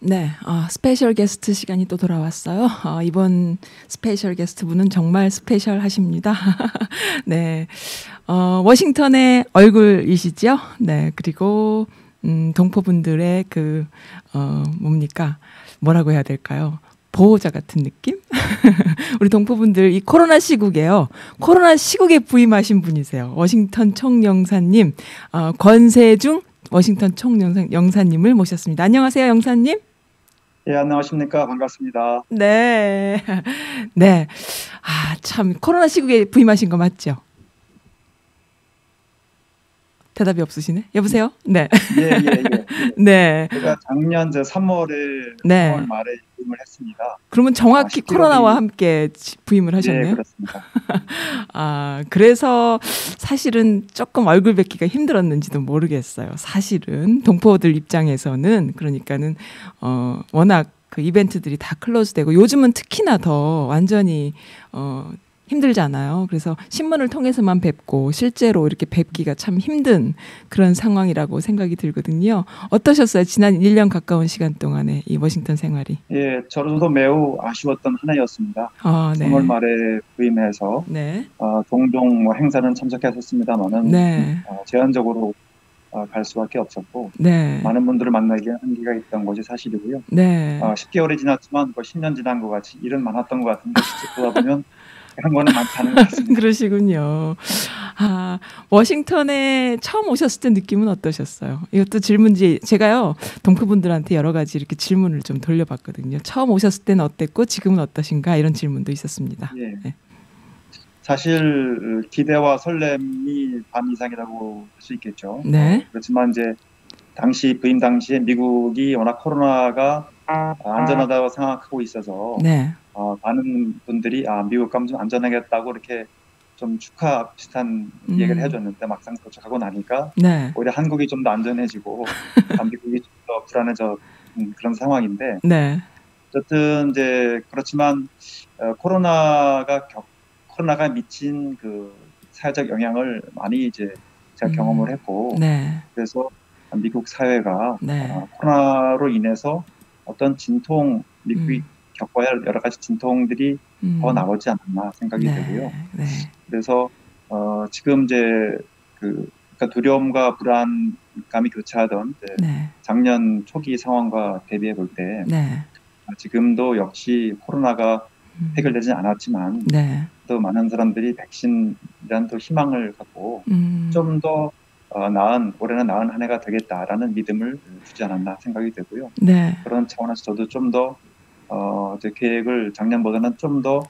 네, 스페셜 게스트 시간이 또 돌아왔어요. 이번 스페셜 게스트 분은 정말 스페셜하십니다. 네, 워싱턴의 얼굴이시죠? 네, 그리고 동포분들의 뭡니까? 뭐라고 해야 될까요? 보호자 같은 느낌? 우리 동포분들 이 코로나 시국에요. 코로나 시국에 부임하신 분이세요. 워싱턴 총영사님, 권세중 워싱턴 총영사님을 모셨습니다. 안녕하세요, 영사님. 예, 안녕하십니까. 반갑습니다. 네. 네. 참, 코로나 시국에 부임하신 거 맞죠? 대답이 없으시네? 여보세요? 네. 예. 네. 제가 작년 3월 네. 말에 부임을 했습니다. 그러면 정확히 10개월이, 코로나와 함께 부임을 하셨네요? 예, 그렇습니다. 그래서 사실은 조금 얼굴 뵙기가 힘들었는지도 모르겠어요. 사실은 동포들 입장에서는 그러니까는 워낙 그 이벤트들이 다 클로즈되고 요즘은 특히나 더 완전히 힘들잖아요. 그래서 신문을 통해서만 뵙고 실제로 이렇게 뵙기가 참 힘든 그런 상황이라고 생각이 들거든요. 어떠셨어요? 지난 1년 가까운 시간 동안에 이 워싱턴 생활이. 예, 저도 매우 아쉬웠던 한 해였습니다. 네. 3월 말에 부임해서 네. 종종 행사는 참석했었습니다만은 네. 제한적으로 갈 수밖에 없었고 네. 많은 분들을 만나기에 한계가 있던 것이 사실이고요. 네. 10개월이 지났지만 10년 지난 것 같이 일은 많았던 것 같은데 실제 돌아보면 그런 거는 많지 않은 것 같습니다. 그러시군요. 워싱턴에 처음 오셨을 때 느낌은 어떠셨어요? 이것도 질문지 제가요 동포분들한테 여러 가지 이렇게 질문을 좀 돌려봤거든요. 처음 오셨을 때는 어땠고 지금은 어떠신가 이런 질문도 있었습니다. 예. 네. 사실 기대와 설렘이 반 이상이라고 할 수 있겠죠. 네. 그렇지만 이제 부임 당시에 미국이 워낙 코로나가 안전하다고 생각하고 있어서 네. 많은 분들이 미국 가면 좀 안전하겠다고 이렇게 좀 축하 비슷한 얘기를 해줬는데 막상 도착하고 나니까 네. 오히려 한국이 좀 더 안전해지고 미국이 좀 더 불안해져 그런 상황인데 네. 어쨌든 이제 그렇지만 코로나가 미친 그 사회적 영향을 많이 이제 제가 경험을 했고 네. 그래서 미국 사회가 네. 코로나로 인해서 어떤 미국이 겪어야 할 여러 가지 진통들이 더 나오지 않았나 생각이 되고요. 네. 그래서 지금 이제 그러니까 두려움과 불안감이 교차하던 작년 초기 상황과 대비해 볼 때 지금도 역시 코로나가 해결되지 않았지만 또 많은 사람들이 백신이란 또 희망을 갖고 좀 더 올해는 나은 한 해가 되겠다라는 믿음을 주지 않았나 생각이 되고요. 네. 그런 차원에서 저도 좀 더 제 계획을 작년보다는 좀 더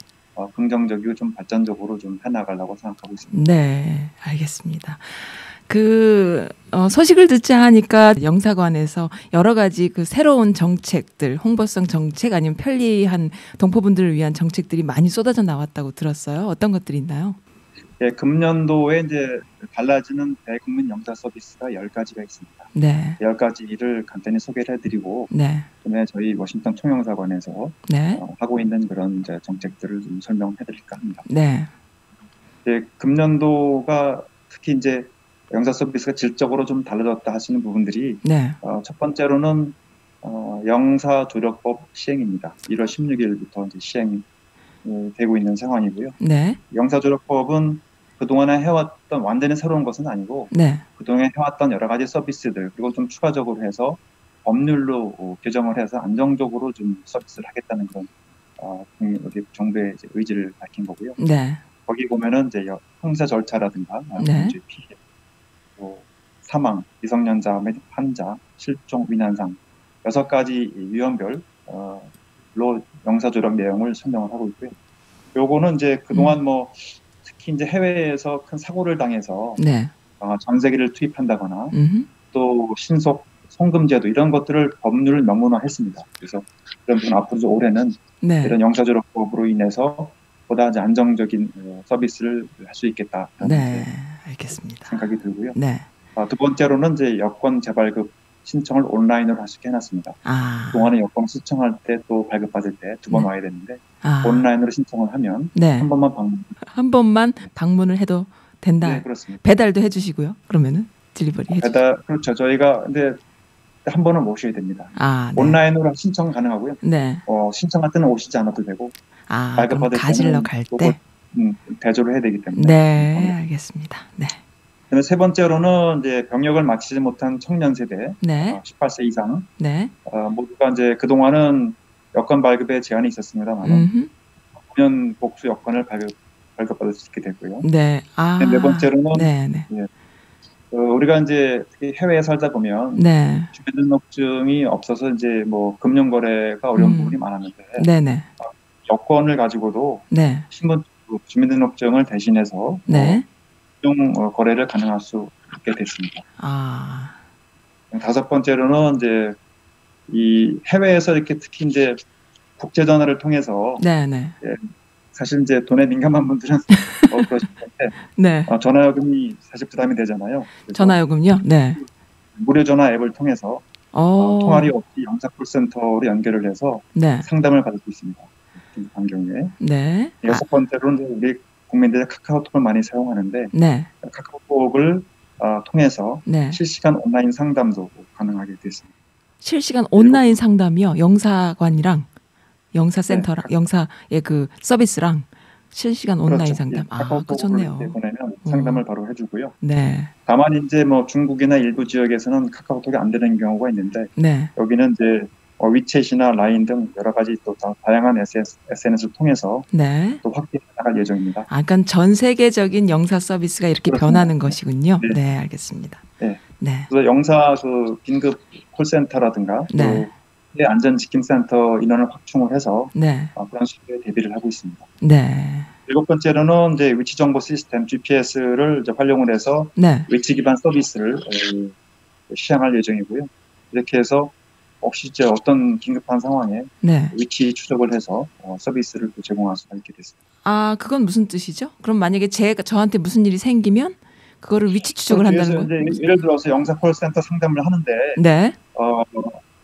긍정적이고 좀 발전적으로 좀 해나가려고 생각하고 있습니다. 네, 알겠습니다. 소식을 듣자 하니까 영사관에서 여러 가지 새로운 정책들, 홍보성 정책 아니면 편리한 동포분들을 위한 정책들이 많이 쏟아져 나왔다고 들었어요. 어떤 것들이 있나요? 예, 금년도에 이제 달라지는 대국민 영사 서비스가 10가지가 있습니다. 네. 10가지를 간단히 소개를 해드리고, 그다음에 저희 워싱턴 총영사관에서 하고 있는 그런 이제 정책들을 좀 설명해드릴까 합니다. 네. 예, 금년도가 특히 이제 영사 서비스가 질적으로 좀 달라졌다 하시는 부분들이 첫 번째로는 영사조력법 시행입니다. 1월 16일부터 이제 시행되고 있는 상황이고요. 영사조력법은 그동안에 해왔던 완전히 새로운 것은 아니고 그동안에 해왔던 여러 가지 서비스들 그리고 좀 추가적으로 해서 법률로 규정을 해서 안정적으로 좀 서비스를 하겠다는 그런 정부의 이제 의지를 밝힌 거고요. 거기 보면은 이제 형사 절차라든가 피해, 사망, 미성년자 및 환자, 실종, 위난상 6가지 유형별로 영사조력 내용을 설명을 하고 있고요. 요거는 이제 그동안 특히 이제 해외에서 큰 사고를 당해서 전세기를 투입한다거나 또 신속 송금제도 이런 것들을 법률을 명문화했습니다. 그래서 그런 부분 앞으로 올해는 이런 영사조력법으로 인해서 보다 이제 안정적인 서비스를 할 수 있겠다. 알겠습니다. 생각이 들고요. 두 번째로는 이제 여권 재발급 신청을 온라인으로 할 수 있게 해놨습니다. 그동안에 여권 신청할 때 또 발급받을 때 2번 와야 되는데 온라인으로 신청을 하면 한 번만 방문을 해도 된다. 네, 그렇습니다. 배달도 해주시고요. 그러면은 딜리버리 해주시고. 그렇죠. 저희가 근데 한 번은 오셔야 됩니다. 네. 온라인으로 신청 가능하고요. 네. 신청할 때는 오시지 않아도 되고. 그럼 가지러 갈 때 대조를 해야 되기 때문에. 네, 알겠습니다. 네. 그다음에 세 번째로는 이제 병역을 마치지 못한 청년 세대, 네. 18세 이상, 네. 모두가 이제 그 동안은 여권 발급에 제한이 있었습니다만, 5년 복수 여권을 발급받을 수 있게 되고요. 네. 네 번째로는 네. 우리가 이제 해외에 살다 보면 주민등록증이 없어서 이제 뭐 금융 거래가 어려운 부분이 많았는데, 네네. 여권을 가지고도 신분 주민등록증을 대신해서 금융 거래를 가능할 수 있게 됐습니다. 다섯 번째로는 이제 이 해외에서 이렇게 특히 이제 국제 전화를 통해서 사실 이제 돈에 민감한 분들은 그러실 텐데 전화요금이 사실 부담이 되잖아요. 전화요금요? 네. 무료 전화 앱을 통해서 통화료 없이 영사 콜센터로 연결을 해서 상담을 받을 수 있습니다. 긴급한 경우에. 네. 여섯 번째로는 우리 국민들이 카카오톡을 많이 사용하는데 카카오톡을 통해서 실시간 온라인 상담도 가능하게 됐습니다. 실시간 온라인 상담이요? 영사관이랑 영사센터랑 영사의 그 서비스랑 실시간 온라인 상담. 그거 좋네요. 보내면 상담을 바로 해주고요. 네. 다만 이제 뭐 중국이나 일부 지역에서는 카카오톡이 안 되는 경우가 있는데 여기는 이제 위챗이나 라인 등 여러 가지 또 다양한 SNS를 통해서 또 확대해 나갈 예정입니다. 그러니까 전 세계적인 영사 서비스가 이렇게 변하는 것이군요. 네, 알겠습니다. 네. 그래서 영사 그 긴급 콜센터라든가 또 안전지킴센터 인원을 확충을 해서 그런 수요에 대비를 하고 있습니다. 네. 일곱 번째로는 이제 위치 정보 시스템 GPS를 이제 활용을 해서 위치 기반 서비스를 시행할 예정이고요. 이렇게 해서 혹시 이제 어떤 긴급한 상황에 위치 추적을 해서 서비스를 또 제공할 수가 있게 됐습니다. 그건 무슨 뜻이죠? 그럼 만약에 저한테 무슨 일이 생기면 그거를 위치 추적을 한다는 거예요? 예를 들어서 영사 콜센터 상담을 하는데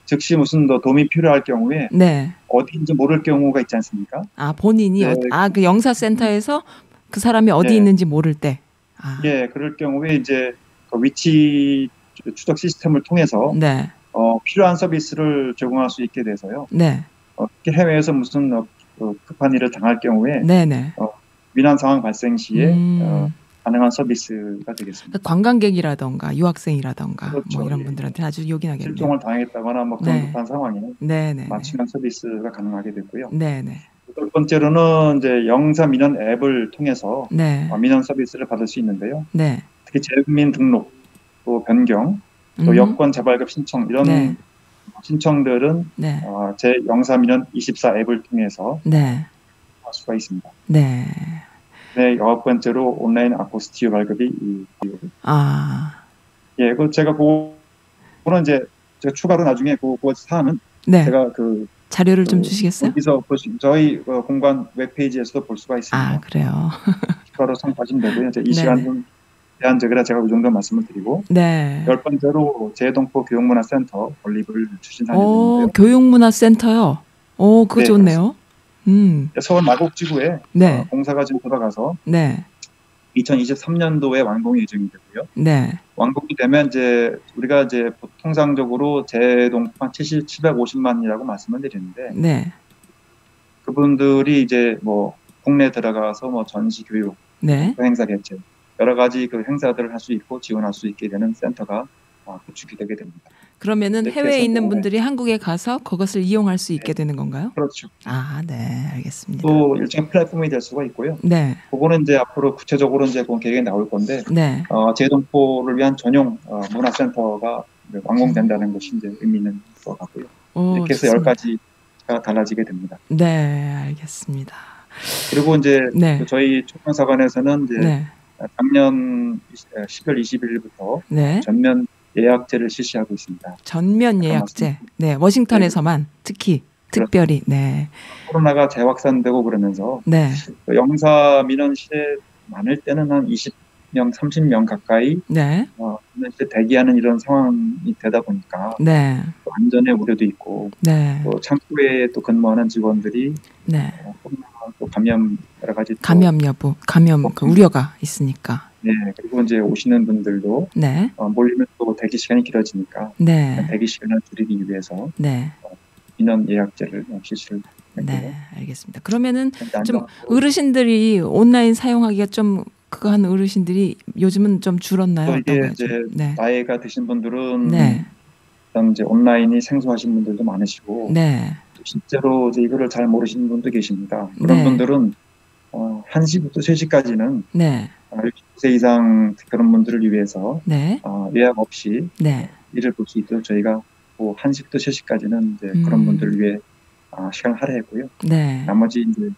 즉시 무슨 도움이 필요할 경우에 어디인지 모를 경우가 있지 않습니까? 본인이 그 영사센터에서 그 사람이 어디 있는지 모를 때. 그럴 경우에 이제 그 위치 추적 시스템을 통해서 필요한 서비스를 제공할 수 있게 돼서요. 특히 해외에서 무슨 급한 일을 당할 경우에 위난 상황 발생 시에 가능한 서비스가 되겠습니다. 관광객이라던가 유학생이라던가 뭐 이런 분들한테 아주 요긴하겠네요. 실종을 당했다거나 뭐 그런 급한 상황에 맞춤형 서비스가 가능하게 됐고요. 첫 번째로는 이제 영사 민원 앱을 통해서 민원 서비스를 받을 수 있는데요. 특히 재국민 등록, 또 변경, 또 여권 재발급 신청 이런 신청들은 제 영사 민원 24 앱을 통해서 할 수가 있습니다. 여섯 번째로 온라인 아포스티어 발급이 그 제가 그거는 이제 제가 추가로 나중에 그 사안은 제가 그 자료를 좀 주시겠어요? 여기서 저희 공관 웹페이지에서도 볼 수가 있습니다. 그래요. 추가로 참고하시면 되고요. 이제 이 시간은 제한적이라 제가 이 정도 말씀을 드리고 열 번째로 재동포 교육문화센터 건립을 추진하는 예정인데요. 교육문화센터요? 그거 좋네요. 서울 마곡지구에 공사가 지금 들어가서 2023년도에 완공 예정이 되고요. 완공이 되면 이제 우리가 이제 통상적으로 재동포 750만이라고 말씀을 드리는데 그분들이 이제 뭐 국내 들어가서 뭐 전시 교육, 행사 개최 여러 가지 그 행사들을 할 수 있고 지원할 수 있게 되는 센터가 구축이 되게 됩니다. 그러면은 해외에 있는 분들이 한국에 가서 그것을 이용할 수 있게 되는 건가요? 그렇죠. 알겠습니다. 또 일종의 플랫폼이 될 수가 있고요. 그거는 이제 앞으로 구체적으로 이제 그 계획이 나올 건데, 재동포를 위한 전용 문화센터가 완공된다는 것이 이제 의미 있는 것 같고요. 이렇게 해서 10가지가 달라지게 됩니다. 알겠습니다. 그리고 이제 저희 총영사관에서는 이제 작년 10월 21일부터 전면 예약제를 실시하고 있습니다. 전면 예약제. 워싱턴에서만 특히 특별히. 코로나가 재확산되고 그러면서 영사 민원 시대 많을 때는 한 20명, 30명 가까이 대기하는 이런 상황이 되다 보니까 또 안전의 우려도 있고 또 창구에 또 근무하는 직원들이 또 감염 여러 가지 감염 그 우려가 있으니까. 그리고 이제 오시는 분들도 몰리면 또 대기 시간이 길어지니까 네. 대기 시간을 줄이기 위해서 네. 민원 예약제를 실시를 했고요. 네, 알겠습니다. 그러면은 좀 어르신들이 온라인 사용하기가 좀 그거 하는 어르신들이 요즘은 좀 줄었나요? 이게 이제 네. 나이가 드신 분들은 네. 일단 이제 온라인이 생소하신 분들도 많으시고 네. 실제로 이제 이거를 잘 모르시는 분도 계십니다. 그런 네. 분들은 1시부터 3시까지는 네. 60세 이상 그런 분들을 위해서 네. 예약 없이 네. 일을 볼 수 있도록 저희가 1시부터 3시까지는 이제 그런 분들을 위해 시간을 할애했고요. 네. 나머지 이제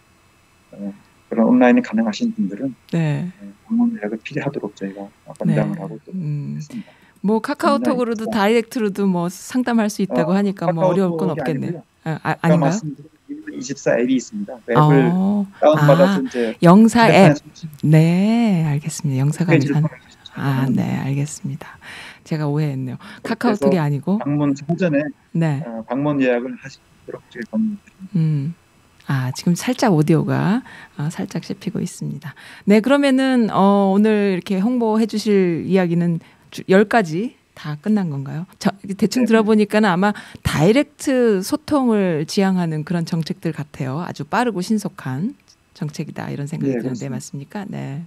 그런 온라인이 가능하신 분들은 네. 방문 예약을 필요하도록 저희가 권장을 하고 또 했습니다. 뭐 카카오톡으로도 다이렉트로도 뭐 상담할 수 있다고 하니까 뭐 어려울 건 없겠네요. 아닌가요? 24 앱이 있습니다. 그 앱을 다운받아서 이제 영사 앱. 네, 알겠습니다. 영사가 네, 알겠습니다. 제가 오해했네요. 카카오톡이 아니고 방문 사전에 방문 예약을 하시도록 저희 권유드립니다. 지금 살짝 오디오가 살짝 씹히고 있습니다. 네, 그러면은 오늘 이렇게 홍보해 주실 이야기는 10가지 다 끝난 건가요? 대충 들어보니까는 아마 다이렉트 소통을 지향하는 그런 정책들 같아요. 아주 빠르고 신속한 정책이다 이런 생각이 드는데 맞습니까? 네,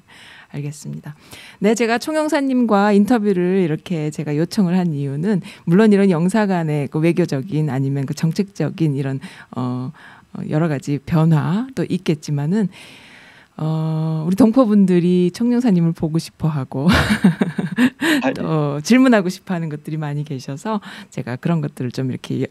알겠습니다. 네, 제가 총영사님과 인터뷰를 이렇게 제가 요청을 한 이유는 물론 이런 영사 간의 그 외교적인 아니면 그 정책적인 이런 여러 가지 변화도 있겠지만은 우리 동포분들이 총영사님을 보고 싶어하고 또 질문하고 싶어하는 것들이 많이 계셔서 제가 그런 것들을 좀 이렇게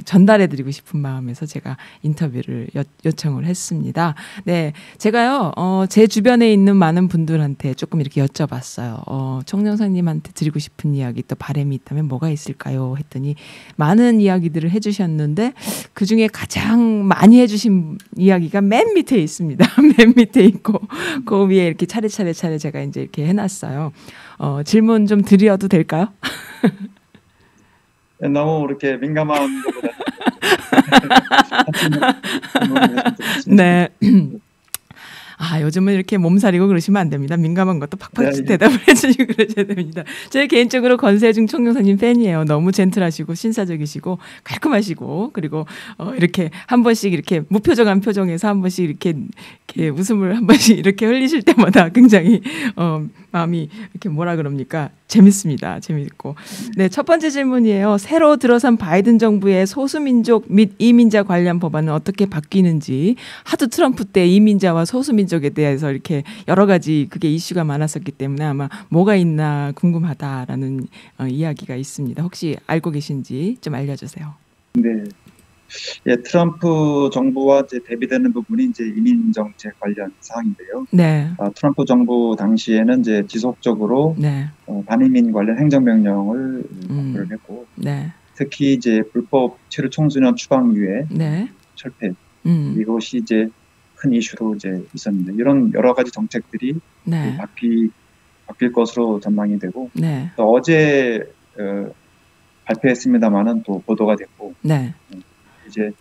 전달해드리고 싶은 마음에서 제가 인터뷰를 요청을 했습니다. 네, 제가요 제 주변에 있는 많은 분들한테 조금 이렇게 여쭤봤어요. 총영사님한테 드리고 싶은 이야기 또 바람이 있다면 뭐가 있을까요? 했더니 많은 이야기들을 해주셨는데 그 중에 가장 많이 해주신 이야기가 맨 밑에 있습니다. 맨 밑에 있고 그 위에 이렇게 차례차례 제가 이제 이렇게 해놨어요. 질문 좀 드려도 될까요? 너무 이렇게 민감한 것보다 네. 요즘은 이렇게 몸살이고 그러시면 안 됩니다. 민감한 것도 팍팍 대답을 해주시고 그러셔야 됩니다. 제 개인적으로 권세중 총영사님 팬이에요. 너무 젠틀하시고 신사적이시고 깔끔하시고 그리고 이렇게 한 번씩 이렇게 무표정한 표정에서 한 번씩 이렇게 웃음을 한 번씩 이렇게 흘리실 때마다 굉장히 마음이 이렇게 뭐라 그럽니까? 재밌습니다. 재밌고. 네, 첫 번째 질문이에요. 새로 들어선 바이든 정부의 소수민족 및 이민자 관련 법안은 어떻게 바뀌는지 하도 트럼프 때 이민자와 소수민족에 대해서 이렇게 여러 가지 그게 이슈가 많았었기 때문에 아마 뭐가 있나 궁금하다라는 이야기가 있습니다. 혹시 알고 계신지 좀 알려주세요. 네. 트럼프 정부와 이제 대비되는 부분이 이제 이민 정책 관련 사항인데요. 네. 트럼프 정부 당시에는 이제 지속적으로 반이민 관련 행정명령을 발표를 했고, 특히 이제 불법 체류 청소년 추방 이외 철폐 이것이 이제 큰 이슈로 이제 있었는데 이런 여러 가지 정책들이 바뀔 것으로 전망이 되고 또 어제 발표했습니다만은 또 보도가 됐고. 이제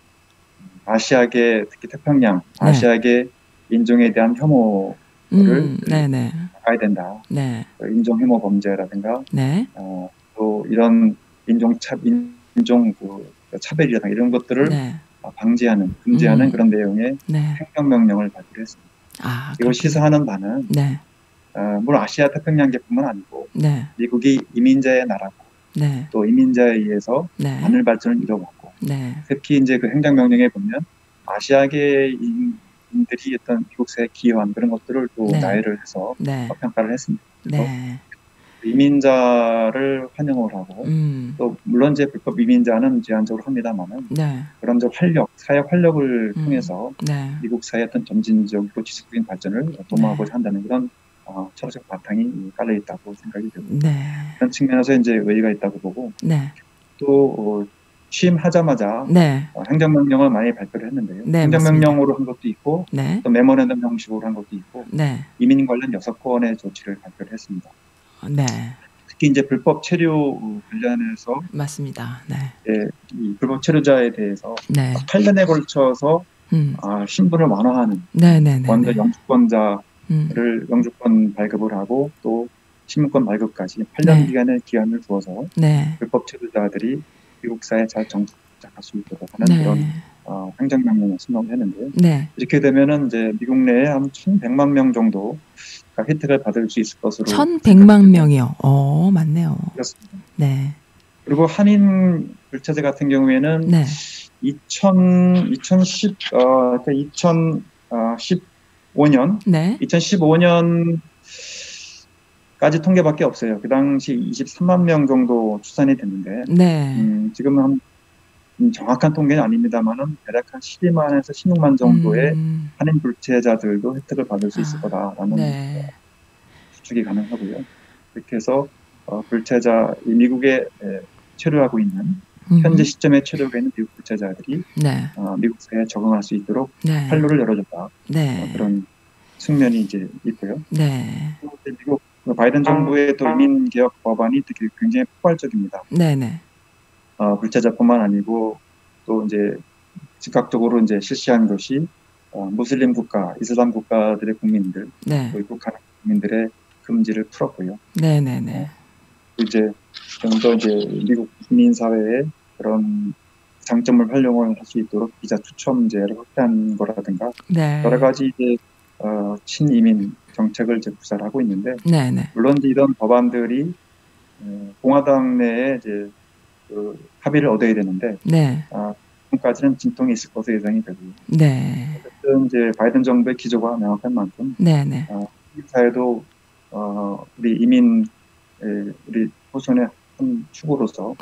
아시아계 특히 태평양 아시아계 인종에 대한 혐오를 막아야 된다. 인종 혐오 범죄라든가 또 이런 인종 차별이라든가 이런 것들을 방지하는 금지하는 그런 내용의 행정명령을 발표했습니다. 이걸 시사하는 바는 물론 아시아 태평양계뿐만 아니고 미국이 이민자의 나라고 또 이민자에 의해서 하늘 발전을 이뤄왔고 특히 이제 그 행정명령에 보면 아시아계인들이 어떤 미국 사회에 기여한 그런 것들을 또 나열을 해서 평가를 했습니다. 이민자를 환영을 하고 또 물론 이제 불법 이민자는 제한적으로 합니다만은 그런 사회 활력을 통해서 미국 사회의 어떤 점진적이고 지속적인 발전을 도모하고자 한다는 그런 철학적 바탕이 깔려 있다고 생각이 됩니다. 그런 측면에서 이제 의의가 있다고 보고 또 취임하자마자 행정명령을 많이 발표를 했는데요. 행정명령으로 한 것도 있고 또 메모랜덤 형식으로 한 것도 있고 이민 관련 6건의 조치를 발표를 했습니다. 특히 이제 불법 체류 관련해서 맞습니다. 이 불법 체류자에 대해서 8년에 걸쳐서 신분을 완화하는 먼저 영주권자를 영주권 발급을 하고 또 시민권 발급까지 8년 기간의 기한을 두어서 불법 체류자들이 미국사에 잘 정착할 수 있도록 하는 그런 행정명령을 신청했는데요. 이렇게 되면은 이제 미국 내에 한 1,100만 명 정도가 혜택을 받을 수 있을 것으로. 1,100만 명이요. 맞네요. 그렇습니다. 네. 그리고 한인 불체자 같은 경우에는 2015년까지 통계밖에 없어요. 그 당시 23만 명 정도 추산이 됐는데 지금은 한 정확한 통계는 아닙니다만은 대략 한 12만에서 16만 정도의 한인 불체자들도 혜택을 받을 수 있을 거다라는 추측이 가능하고요. 그렇게 해서 불체자 미국에 체류하고 있는 현재 시점에 체류하고 있는 미국 불체자들이 미국 사회에 적응할 수 있도록 활로를 열어줬다. 그런 측면이 이제 있고요. 미국 바이든 정부의 또 이민 개혁 법안이 되게 굉장히 폭발적입니다. 불체자뿐만 아니고 또 이제 즉각적으로 이제 실시한 것이 무슬림 국가, 이슬람 국가들의 국민들, 또 입국하는 국민들의 금지를 풀었고요. 이제 좀 더 이제 미국 국민 사회에 그런 장점을 활용을 할 수 있도록 비자 추첨제를 확대한 거라든가 여러 가지 이제 친이민 정책을 이제 구사를 하고 있는데 물론 이제 이런 법안들이 공화당 내에 이제 합의를 얻어야 되는데 지금까지는 진통이 있을 것으로 예상이 되고요. 어쨌든 이제 바이든 정부의 기조가 명확한 만큼 미국 사회도 우리 이민 우리 호선의 한 축으로서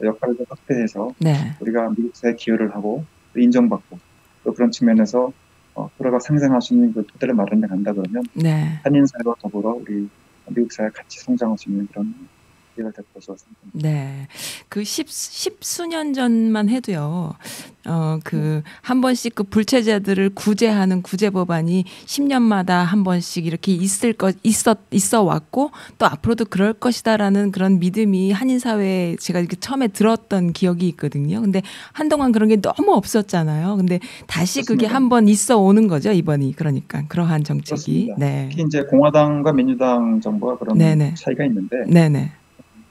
역할을 확대해서 우리가 미국 사회에 기여를 하고 또 인정받고 또 그런 측면에서 서로가 상생할 수 있는 그 토대를 마련해 간다 그러면 한인 사회와 더불어 우리 미국 사회가 같이 성장할 수 있는 그런 기회가 될 것으로 생각합니다. 그 십수년 전만 해도요. 한 번씩 그 불체자들을 구제하는 구제 법안이 10년마다 한 번씩 이렇게 있어 왔고 또 앞으로도 그럴 것이다라는 그런 믿음이 한인 사회에 제가 이렇게 처음에 들었던 기억이 있거든요. 근데 한동안 그런 게 너무 없었잖아요. 근데 다시 그렇습니다. 그게 한번 있어 오는 거죠, 이번이. 그러니까 그러한 정책이. 특히 이제 공화당과 민주당 정부가 그런 차이가 있는데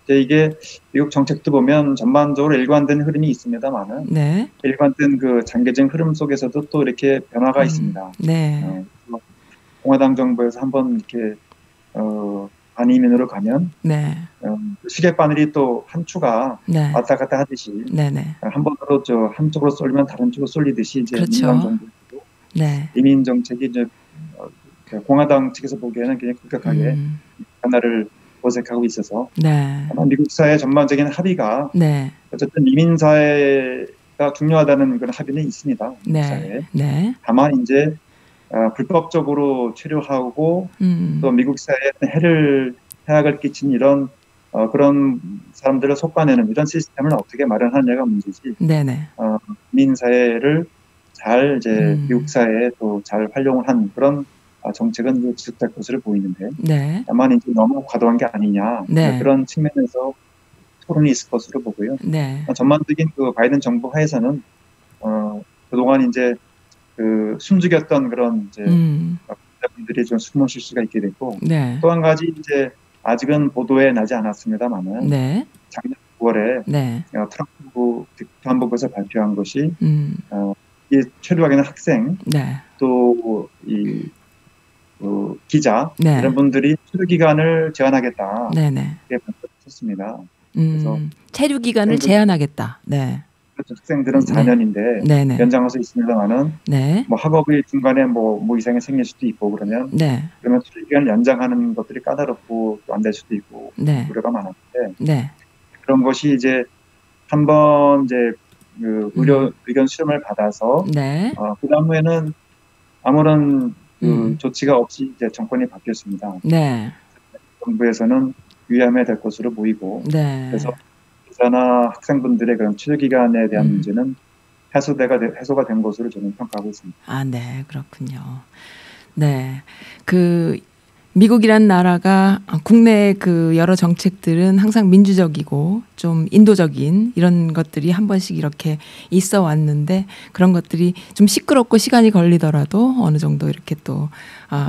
이게 미국 정책도 보면 전반적으로 일관된 흐름이 있습니다만은 일관된 그 장기적인 흐름 속에서도 또 이렇게 변화가 있습니다. 공화당 정부에서 한번 이렇게 반이민으로 가면 시계바늘이 또 한 추가 왔다 갔다 하듯이 한 번으로 한쪽으로 쏠리면 다른 쪽으로 쏠리듯이 이제 민주당 정부도 이민 정책이 이제 공화당 측에서 보기에는 그냥 급격하게 변화를 모색하고 있어서 아마 미국 사회 전반적인 합의가 어쨌든 이민 사회가 중요하다는 그런 합의는 있습니다. 미국 사회에. 다만 이제 불법적으로 체류하고 또 미국 사회에 해악을 끼친 이런 그런 사람들을 속아내는 이런 시스템을 어떻게 마련하느냐가 문제지. 이민 사회를 잘 이제 미국 사회에 또 잘 활용을 한 그런 정책은 지속될 것으로 보이는데 다만 이제 너무 과도한 게 아니냐 그런 측면에서 토론이 있을 것으로 보고요. 전반적인 그 바이든 정부 하에서는 그동안 이제 그 숨죽였던 그런 이제 분들이 좀 숨을 쉴 수가 있게 됐고 또 한 가지 이제 아직은 보도에 나지 않았습니다만은 작년 9월에 트럼프 국토안보부에서 발표한 것이 이 체류하기는 학생 또 이 기자 이런 분들이 체류 기간을 제한하겠다. 이렇게 발표했습니다. 그래서 체류 기간을 제한하겠다. 그렇죠. 학생들은 4년인데 연장할 수 있습니다만은 뭐 학업의 중간에 뭐 이상이 생길 수도 있고 그러면 체류 기간을 연장하는 것들이 까다롭고 또 안 될 수도 있고 우려가 많았는데 그런 것이 이제 한번 이제 그 의견 수렴을 받아서 그 다음에는 아무런 그 조치가 없이 이제 정권이 바뀌었습니다. 정부에서는 유의해야 될 것으로 보이고 그래서 기자나 학생분들의 그런 체류 기간에 대한 문제는 해소가 된 것으로 저는 평가하고 있습니다. 그렇군요. 그 미국이란 나라가 국내 그 여러 정책들은 항상 민주적이고 좀 인도적인 이런 것들이 한 번씩 이렇게 있어 왔는데 그런 것들이 좀 시끄럽고 시간이 걸리더라도 어느 정도 이렇게 또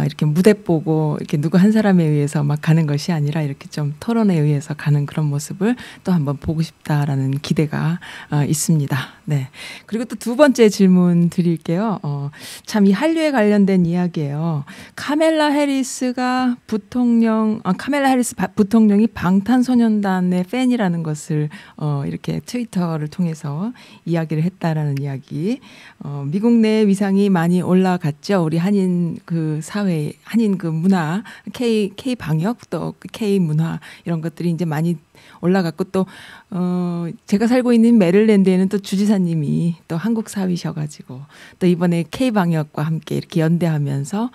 이렇게 무대 보고 이렇게 누구 한 사람에 의해서 막 가는 것이 아니라 이렇게 좀 토론에 의해서 가는 그런 모습을 또 한번 보고 싶다라는 기대가 있습니다. 네. 그리고 또 두 번째 질문 드릴게요. 참 이 한류에 관련된 이야기예요. 카멜라 해리스가 카멜라 해리스 부통령이 방탄소년단의 팬이라는 것을 이렇게 트위터를 통해서 이야기를 했다라는 이야기. 미국 내 위상이 많이 올라갔죠. 우리 한인 그 사회, 한인 그 문화, K 방역 또 K 문화 이런 것들이 이제 많이 올라갔고 또 제가 살고 있는 메릴랜드에는 또 주지사님이 또 한국 사위셔가지고 또 이번에 K 방역과 함께 이렇게 연대하면서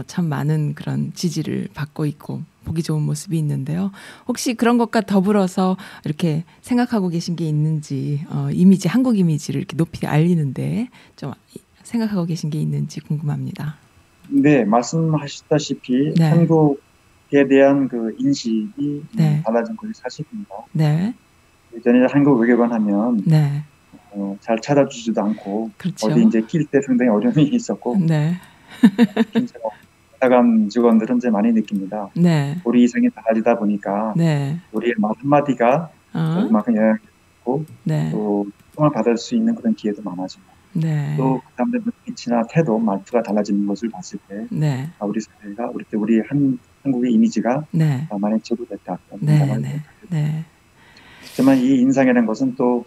참 많은 그런 지지를 받고 있고 보기 좋은 모습이 있는데요. 혹시 그런 것과 더불어서 이렇게 생각하고 계신 게 있는지 이미지 한국 이미지를 이렇게 높이 알리는데 좀 생각하고 계신 게 있는지 궁금합니다. 네, 말씀하셨다시피 네. 한국에 대한 그 인식이 네. 달라진 것이 사실입니다. 네. 예전에 한국 외교관 하면 네. 잘 찾아주지도 않고 그렇죠. 어디 이제 낄 때 상당히 어려움이 있었고 네. 사감 직원들은 이제 많이 느낍니다. 네. 우리 이상이 달라지다 보니까 네. 우리의 말 한마디가 그만큼 영향을 주고 네. 또 통을 받을 수 있는 그런 기회도 많아집니다. 네. 또 그 사람들의 빛이나 태도, 말투가 달라지는 것을 봤을 때 네. 우리 사회가 우리 한국의 이미지가 네. 많이 제고됐다. 네. 네. 하지만 이 인상이라는 것은 또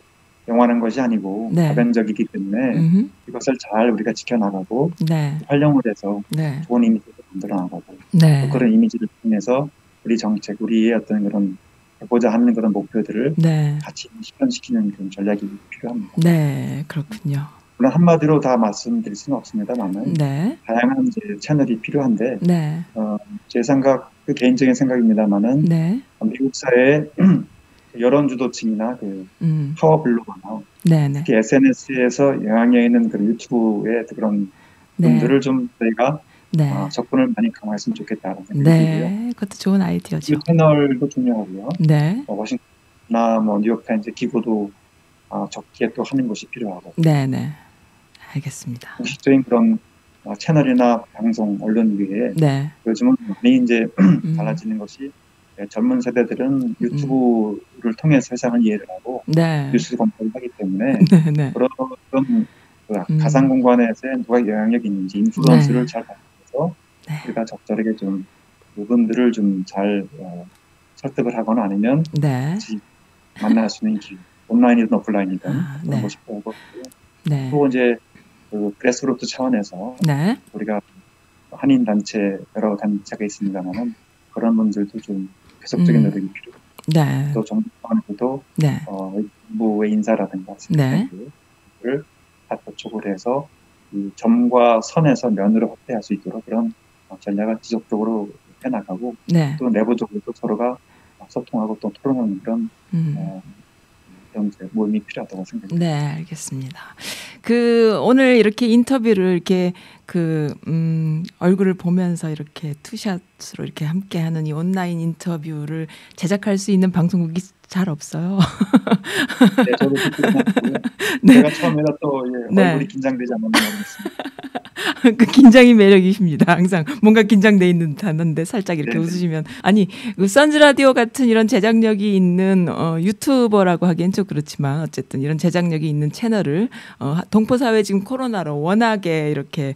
영원한 것이 아니고 네. 가변적이기 때문에 이것을 잘 우리가 지켜나가고 네. 활용을 해서 네. 좋은 이미지를 만들어 나가고 네. 또 그런 이미지를 통해서 우리 정책, 우리의 어떤 그런 해보자 하는 그런 목표들을 네. 같이 실현시키는 그런 전략이 필요합니다. 네, 그렇군요. 물론 한마디로 다 말씀드릴 수는 없습니다만은 네. 다양한 이제 채널이 필요한데 네. 제 생각, 그 개인적인 생각입니다만은 네. 미국 사회의 여론주도층이나 그 파워 블로거나 특히 SNS에서 영향력 있는 그 유튜브의 그런 분들을 좀 저희가 접근을 많이 강화했으면 좋겠다는 생각이 들고요. 네, 그것도 좋은 아이디어죠. 이 채널도 중요하고요. 네. 워싱턴이나 뉴욕타임즈 기고도 적게 또 하는 것이 필요하고. 네. 알겠습니다. 공식적인 그런 채널이나 방송, 언론 위에 요즘은 많이 이제 달라지는 것이 젊은 세대들은 유튜브를 통해서 세상을 이해를 하고 뉴스 검색을 하기 때문에 그런 가상 공간에서 누가 영향력이 있는지 인플루언스를 잘 받아서 우리가 적절하게 좀 부분들을 좀 잘 설득을 하거나 아니면 같이 만날 수 있는 길, 온라인이든 오프라인이든 그런 것이 필요하고 또 이제 그 그래스루트 차원에서 우리가 한인 단체 여러 단체가 있습니다만은 그런 분들도 좀 계속적인 노력이 필요해요. 또 정부 차원에서도 정부의 인사라든가 생각들을 다 접촉을 해서 이 점과 선에서 면으로 확대할 수 있도록 그런 전략을 지속적으로 해나가고 또 내부적으로도 서로가 소통하고 또 토론하는 그런 모임이 필요하다고 생각합니다. 네, 알겠습니다. 오늘 이렇게 인터뷰를 이렇게 얼굴을 보면서 이렇게 투샷으로 이렇게 함께하는 이 온라인 인터뷰를 제작할 수 있는 방송국이 잘 없어요. 네, 저도 그렇고요. 제가 처음에는 또 얼굴이 긴장되지 않았나 모르겠습니다. 그 긴장이 매력이십니다. 항상 뭔가 긴장돼 있는 듯한데 살짝 이렇게 웃으시면 그 선즈 라디오 같은 이런 제작력이 있는 유튜버라고 하기엔 좀 그렇지만 어쨌든 이런 제작력이 있는 채널을 동포 사회 지금 코로나로 워낙에 이렇게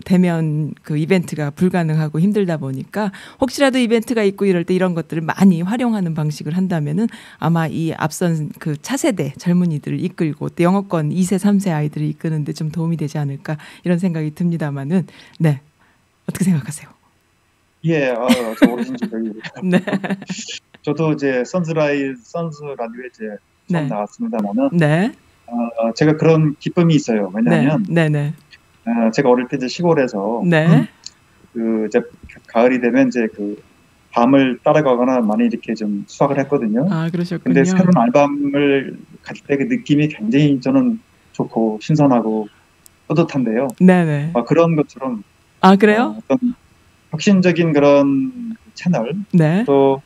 대면 그 이벤트가 불가능하고 힘들다 보니까 혹시라도 이벤트가 있고 이럴 때 이런 것들을 많이 활용하는 방식을 한다면은 아마 이 앞선 그 차세대 젊은이들을 이끌고 또 영어권 2세, 3세 아이들을 이끄는데 좀 도움이 되지 않을까 이런 생각이 듭니다만은 어떻게 생각하세요? 예, 저 오리진지를 저도 이제 선즈 라디오에 이제 처음 나왔습니다만은 제가 그런 기쁨이 있어요. 왜냐하면 제가 어릴 때 이제 시골에서 이제 가을이 되면 이제 밤을 따라가거나 많이 이렇게 좀 수확을 했거든요. 그러셨군요. 근데 새로운 알밤을 갈 때 그 느낌이 굉장히 저는 좋고 신선하고 뿌듯한데요. 그런 것처럼. 그래요? 혁신적인 그런 채널, 네. 또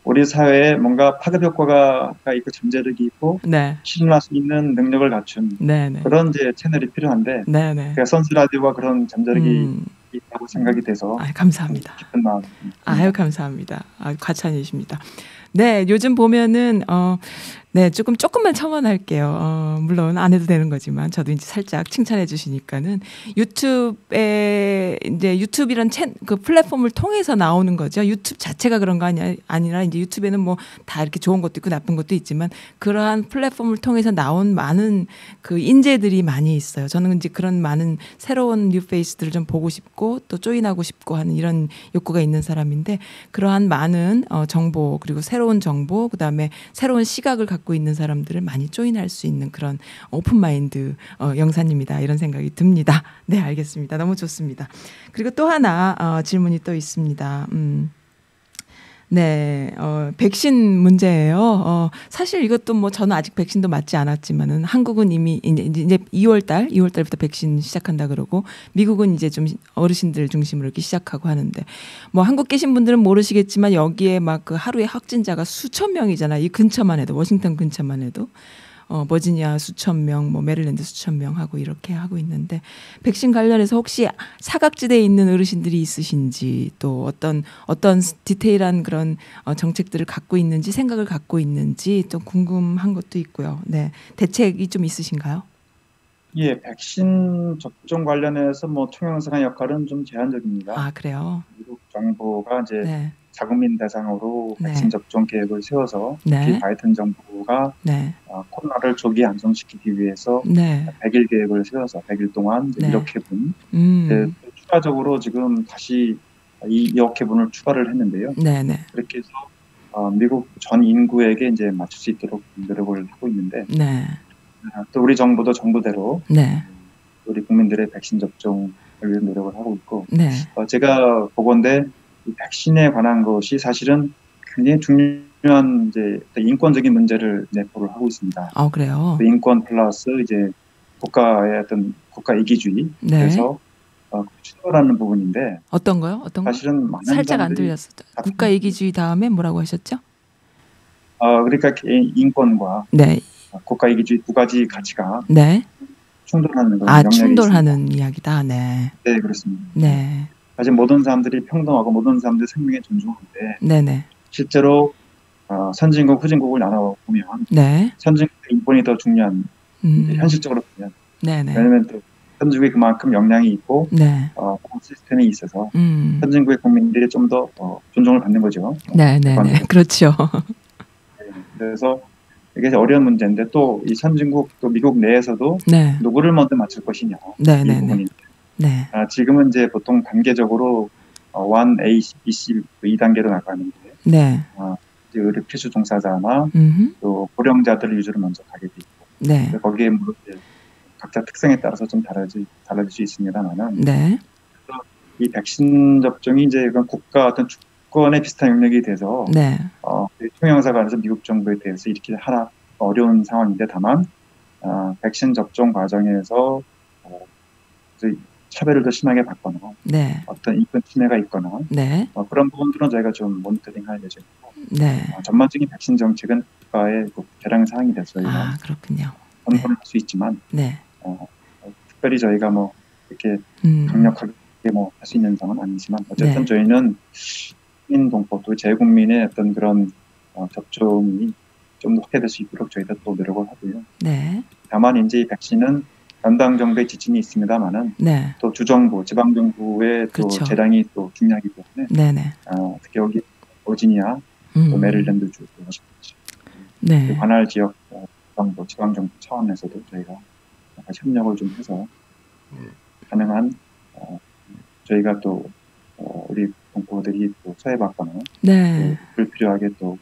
우리 사회에 뭔가 파급 효과가 있고 잠재력이 있고 네. 실현할 수 있는 능력을 갖춘 네네. 그런 이제 채널이 필요한데 네네. 선수 라디오가 그런 잠재력이 있다고 생각이 돼서 감사합니다. 기쁜 마음. 아유 감사합니다. 과찬이십니다. 네, 요즘 보면은 네, 조금만 첨언할게요. 물론 안 해도 되는 거지만 저도 이제 살짝 칭찬해 주시니까는 유튜브에 이제 유튜브이란 그 플랫폼을 통해서 나오는 거죠. 유튜브 자체가 그런 거 아니라 이제 유튜브에는 뭐 다 이렇게 좋은 것도 있고 나쁜 것도 있지만 그러한 플랫폼을 통해서 나온 많은 그 인재들이 많이 있어요. 저는 이제 그런 많은 새로운 뉴페이스들을 좀 보고 싶고 또 조인하고 싶고 하는 이런 욕구가 있는 사람인데 그러한 많은 정보 그리고 새로운 정보 그다음에 새로운 시각을 갖고 있는 사람들을 많이 조인할 수 있는 그런 오픈마인드 영사님이다 이런 생각이 듭니다. 네, 알겠습니다. 너무 좋습니다. 그리고 또 하나 질문이 또 있습니다. 네, 백신 문제예요. 사실 이것도 뭐 저는 아직 백신도 맞지 않았지만은 한국은 이미 이제 2월달부터 백신 시작한다 그러고 미국은 이제 좀 어르신들 중심으로 이렇게 시작하고 하는데 뭐 한국 계신 분들은 모르시겠지만 여기에 막 그 하루에 확진자가 수천 명이잖아요. 이 근처만 해도 워싱턴 근처만 해도. 버지니아 수천 명, 뭐 메릴랜드 수천 명 하고 이렇게 하고 있는데 백신 관련해서 혹시 사각지대에 있는 어르신들이 있으신지 또 어떤 디테일한 그런 정책들을 갖고 있는지 생각을 갖고 있는지 또 궁금한 것도 있고요. 네, 대책이 좀 있으신가요? 예, 백신 접종 관련해서 뭐 통영상의 역할은 좀 제한적입니다. 아, 그래요? 미국 정부가 이제 네. 자국민 대상으로 백신 접종 계획을 세워서 특히 바이든 정부가 코로나를 조기에 안정시키기 위해서 100일 계획을 세워서 100일 동안 1억 회분 추가적으로 지금 다시 2억 회분을 추가를 했는데요. 그렇게 해서 미국 전 인구에게 이제 맞출 수 있도록 노력을 하고 있는데 또 우리 정부도 정부대로 우리 국민들의 백신 접종을 위해 노력을 하고 있고 제가 보건대 이 백신에 관한 것이 사실은 굉장히 중요한 이제 인권적인 문제를 내포를 하고 있습니다. 그래요? 그 인권 플러스 이제 국가의 어떤 국가 이기주의 그래서 추월하는 부분인데 어떤 거요? 어떤 거? 사실은 많은 살짝 안 들렸어요. 국가 이기주의 다음에 뭐라고 하셨죠? 그러니까 인권과 국가 이기주의 두 가지 가치가 충돌하는 그런 충돌하는 있습니다. 이야기다. 네, 그렇습니다. 네. 사실 모든 사람들이 평등하고 모든 사람들의 생명에 존중하는데 실제로 선진국, 후진국을 나눠 보면 선진국의 인권이 더 중요한 현실적으로 보면 왜냐하면 또 선진국이 그만큼 역량이 있고 보건 시스템이 있어서 선진국의 국민들이 좀 더 존중을 받는 거죠. 그렇죠. 그래서 이게 어려운 문제인데 또 이 선진국 또 미국 내에서도 누구를 먼저 맞출 것이냐 이 부분이 지금은 이제 보통 단계적으로 1A, B.C. 2단계로 나가는데 이제 의료 필수 종사자나 또 고령자들 위주로 먼저 가게 돼 있고 거기에 뭐 각자 특성에 따라서 좀 달라질 수 있습니다만은 이 백신 접종이 이제 국가 어떤 주권에 비슷한 영역이 돼서 통영사가 안에서 미국 정부에 대해서 이렇게 하나 어려운 상황인데 다만 백신 접종 과정에서 차별을 더 심하게 받거나 어떤 인권 침해가 있거나 그런 부분들은 저희가 좀 모니터링할 예정이고 전반적인 백신 정책은 국가의 결정 사항이 돼서 저희가 권고를 할 수 있지만 특별히 저희가 뭐 이렇게 강력하게 뭐 할 수 있는 상황은 아니지만 어쨌든 저희는 시민 동포 또 재국민의 어떤 그런 접종이 좀 더 확대될 수 있도록 저희가 또 노력을 하고요. 다만 이제 이 백신은 연방 정부의 지침이 있습니다만은 또 주정부, 지방 정부의 또 재량이 또 중요하기 때문에 특히 여기 버지니아, 또 메릴랜드 주, 그 관할 지역 정부, 지방 정부 차원에서도 저희가 같이 협력을 좀 해서 가능한 저희가 또 우리 동포들이 또 소외받거나 또 불필요하게 또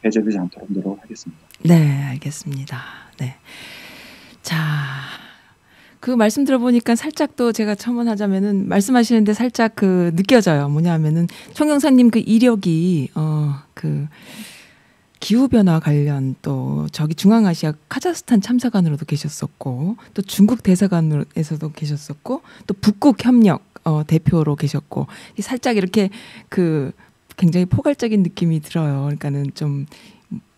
배제되지 않도록 노력하겠습니다. 알겠습니다. 자, 그 말씀 들어보니까 살짝 또 제가 첨언하자면은 말씀하시는데 살짝 그 느껴져요. 뭐냐면은 총영사님 그 이력이 그 기후변화 관련 또 저기 중앙아시아 카자흐스탄 참사관으로도 계셨었고 또 중국 대사관에서도 계셨었고 또 북극 협력 대표로 계셨고 살짝 이렇게 그 굉장히 포괄적인 느낌이 들어요. 그러니까는 좀